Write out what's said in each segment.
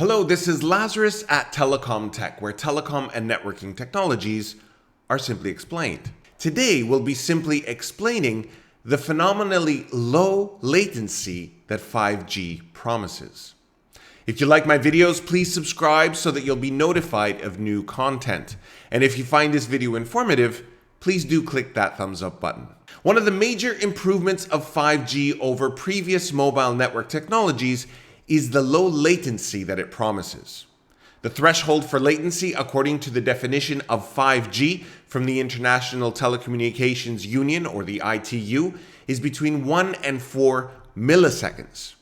Hello, this is Lazarus at Telecom Tech, where telecom and networking technologies are simply explained. Today, we'll be simply explaining the phenomenally low latency that 5G promises. If you like my videos, please subscribe so that you'll be notified of new content. And if you find this video informative, please do click that thumbs up button. One of the major improvements of 5G over previous mobile network technologies is the low latency that it promises. The threshold for latency, according to the definition of 5G from the International Telecommunications Union, or the ITU, is between 1 and 4 milliseconds.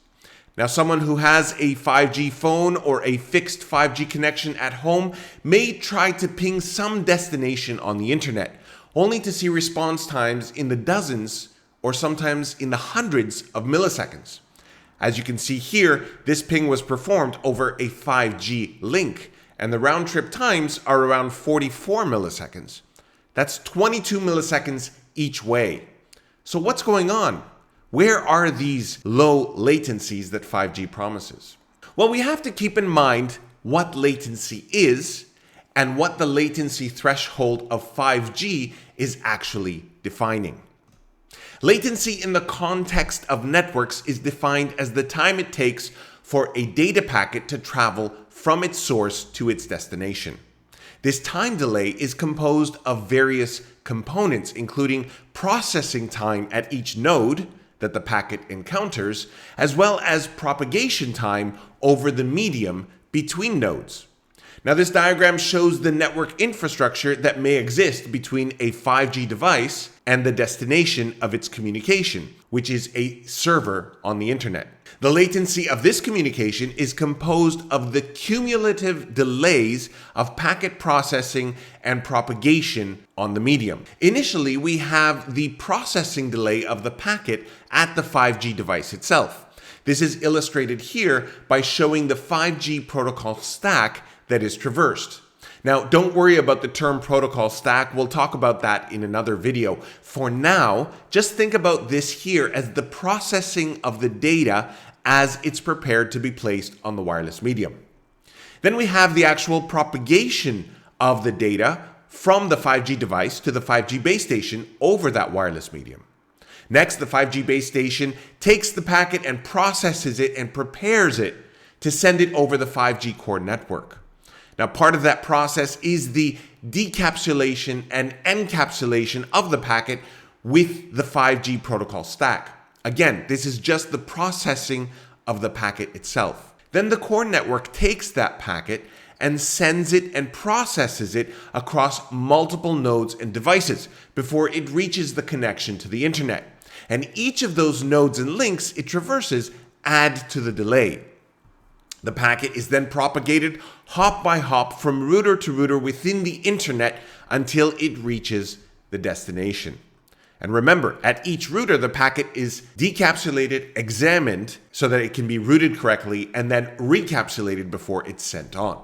Now, someone who has a 5G phone or a fixed 5G connection at home may try to ping some destination on the internet, only to see response times in the dozens or sometimes in the hundreds of milliseconds. As you can see here, this ping was performed over a 5G link, and the round-trip times are around 44 milliseconds. That's 22 milliseconds each way. So what's going on? Where are these low latencies that 5G promises? Well, we have to keep in mind what latency is and what the latency threshold of 5G is actually defining. Latency in the context of networks is defined as the time it takes for a data packet to travel from its source to its destination. This time delay is composed of various components, including processing time at each node that the packet encounters, as well as propagation time over the medium between nodes. Now, this diagram shows the network infrastructure that may exist between a 5G device and the destination of its communication, which is a server on the internet. The latency of this communication is composed of the cumulative delays of packet processing and propagation on the medium. Initially, we have the processing delay of the packet at the 5G device itself. This is illustrated here by showing the 5G protocol stack that is traversed. Now, don't worry about the term protocol stack. We'll talk about that in another video. For now, just think about this here as the processing of the data as it's prepared to be placed on the wireless medium. Then we have the actual propagation of the data from the 5G device to the 5G base station over that wireless medium. Next, the 5G base station takes the packet and processes it and prepares it to send it over the 5G core network. Now, part of that process is the decapsulation and encapsulation of the packet with the 5G protocol stack. Again, this is just the processing of the packet itself. Then the core network takes that packet and sends it and processes it across multiple nodes and devices before it reaches the connection to the internet. And each of those nodes and links it traverses add to the delay. The packet is then propagated hop by hop from router to router within the internet until it reaches the destination. And remember, at each router, the packet is decapsulated, examined so that it can be routed correctly, and then recapsulated before it's sent on.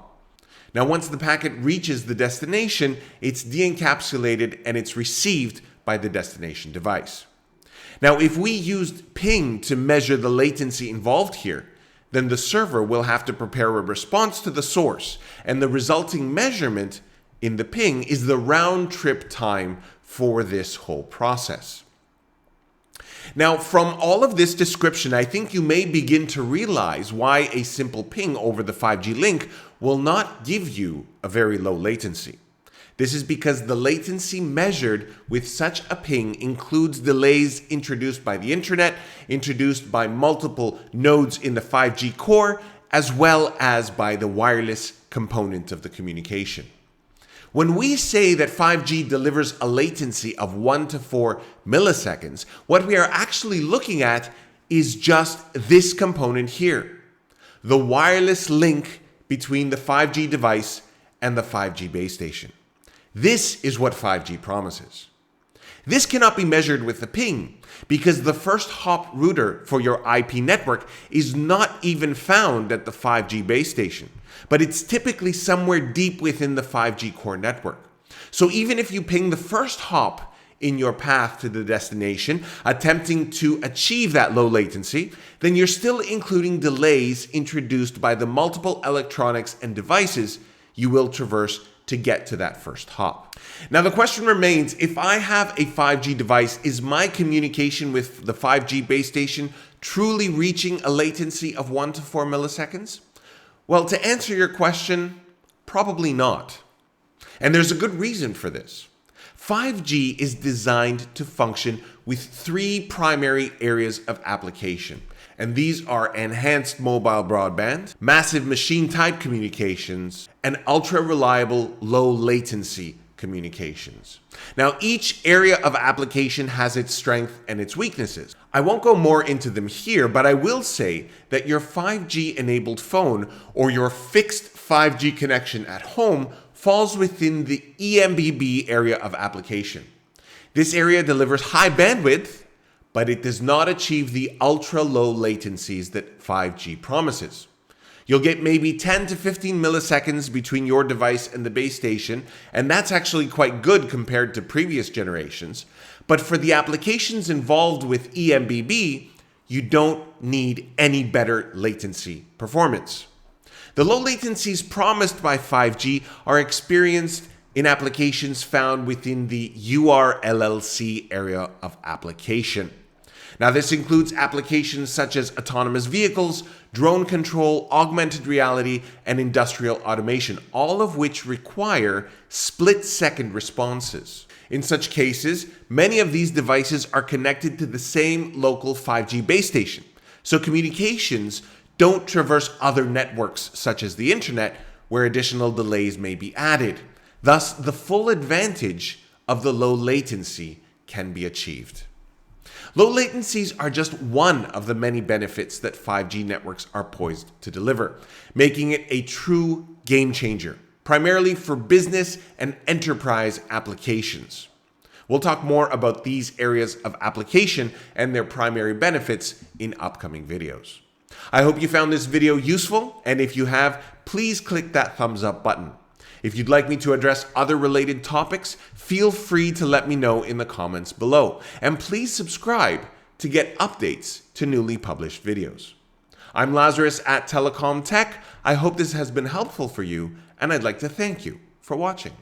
Now, once the packet reaches the destination, it's de-encapsulated and it's received by the destination device. Now, if we used ping to measure the latency involved here, then the server will have to prepare a response to the source, and the resulting measurement in the ping is the round-trip time for this whole process. Now, from all of this description, I think you may begin to realize why a simple ping over the 5G link will not give you a very low latency. This is because the latency measured with such a ping includes delays introduced by the internet, introduced by multiple nodes in the 5G core, as well as by the wireless component of the communication. When we say that 5G delivers a latency of 1 to 4 milliseconds, what we are actually looking at is just this component here, the wireless link between the 5G device and the 5G base station. This is what 5G promises. This cannot be measured with the ping because the first hop router for your IP network is not even found at the 5G base station, but it's typically somewhere deep within the 5G core network. So even if you ping the first hop in your path to the destination, attempting to achieve that low latency, then you're still including delays introduced by the multiple electronics and devices you will traverse to get to that first hop. Now the question remains, if I have a 5G device, is my communication with the 5G base station truly reaching a latency of 1 to 4 milliseconds? Well, to answer your question, probably not. And there's a good reason for this. 5G is designed to function with 3 primary areas of application. And these are enhanced mobile broadband, massive machine type communications, and ultra reliable low latency communications. Now, each area of application has its strength and its weaknesses. I won't go more into them here, but I will say that your 5G enabled phone or your fixed 5G connection at home falls within the eMBB area of application. This area delivers high bandwidth, but it does not achieve the ultra low latencies that 5G promises. You'll get maybe 10 to 15 milliseconds between your device and the base station, and that's actually quite good compared to previous generations. But for the applications involved with eMBB, you don't need any better latency performance. The low latencies promised by 5G are experienced in applications found within the URLLC area of application. Now, this includes applications such as autonomous vehicles, drone control, augmented reality, and industrial automation, all of which require split-second responses. In such cases, many of these devices are connected to the same local 5G base station, so communications don't traverse other networks such as the internet, where additional delays may be added. Thus, the full advantage of the low latency can be achieved. Low latencies are just one of the many benefits that 5G networks are poised to deliver, making it a true game changer, primarily for business and enterprise applications. We'll talk more about these areas of application and their primary benefits in upcoming videos. I hope you found this video useful, and if you have, please click that thumbs up button. If you'd like me to address other related topics, feel free to let me know in the comments below. And please subscribe to get updates to newly published videos. I'm Lazarus at Telecom Tech. I hope this has been helpful for you, and I'd like to thank you for watching.